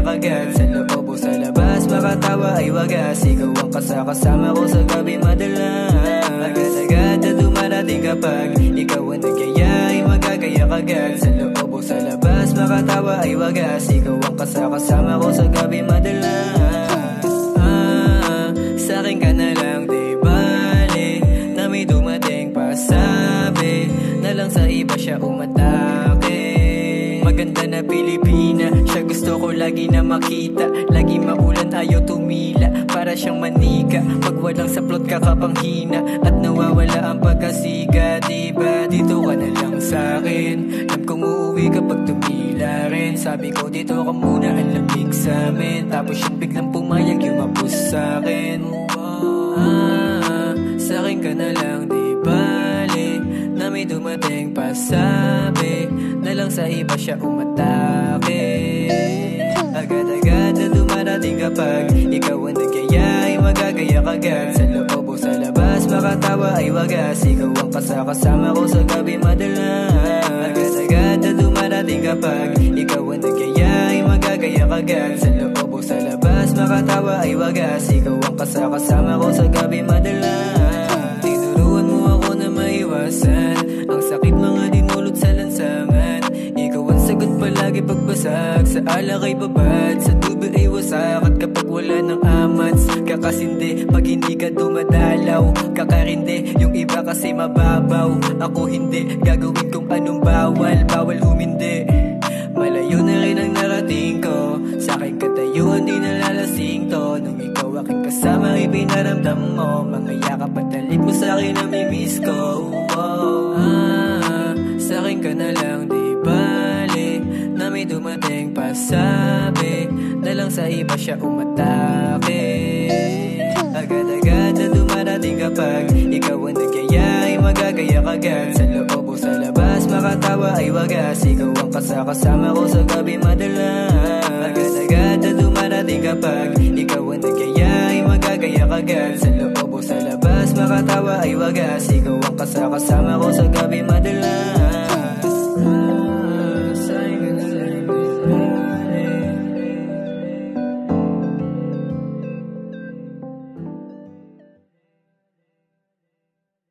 agad. Sa loob o sa labas, makatawa ay wagas. Ikaw ang kasama ko sa gabi madalas. Agad-agad na dumarating kapag ikaw ang nagyaya ay magagayak agad. Sa loob o sa labas, makatawa ay wagas. Ikaw ang kasama ko sa gabi madalas. Sa'kin ka na lang, di bale na may dumating pa, sabi na lang sa iba siya umatake. Maganda na Pilipina, siya gusto ko lagi na makita. Lagi maulan, ayaw tumila, para siyang manika. Pag walang saplot kakapanghina at nawawala ang pagkasiga. Diba dito ka na lang sa'kin, alam kong uuwi kapag tumila rin. Sabi ko dito ka muna, ang lamig sa'min. Tapos yung biglang pumayag, yumapos sa'kin. Sa'kin ka na lang, di bale na may dumating pa, sabi na lang sa iba siya umatake. Agad-agad na dumarating kapag ikaw ang nagyaya ay magagayak agad. Sa loob o sa labas, makatawa ay wagas. Ikaw ang kasama ko sa gabi madalas. Agad-agad na dumarating kapag ikaw ang nagyaya ay magagayak agad. Sa loob o sa labas, makatawa ay wagas. Ikaw ang kasama ko sa gabi madalas. Tinuruan mo ako na maiwasan ang sakit mga dinulot sa lansangan. Ikaw ang sagot palagi pagbasag sa alak ay babad, sa tubig ay wasak. At kapag wala ng amats, kakasindi pag hindi ka dumadalaw. Kakarindi, yung iba kasi mababaw. Ako hindi, gagawin kong anong bawal. Bawal humindi, malayo na rin ang narating ko. Sa'kin katayuan, di nalalasing to. Nung ikaw aking kasama, ipinaramdam mo. Mga yakap at talip mo sa'kin na mimiss ko. Sa'kin ka na lang, di bale na may dumating pa, sabi na lang sa iba siya umatake. Agad-agad na dumarating kapag ikaw ang nagyaya ay magagayak agad. Sa loob o sa labas, makatawa ay wagas. Ikaw ang kasama ko sa gabi madalas. Agad-agad na dumarating kapag ikaw ang nagyaya ay magagayak agad. Sa loob o sa labas, makatawa ay wagas. Ikaw ang kasama ko sa gabi madalas.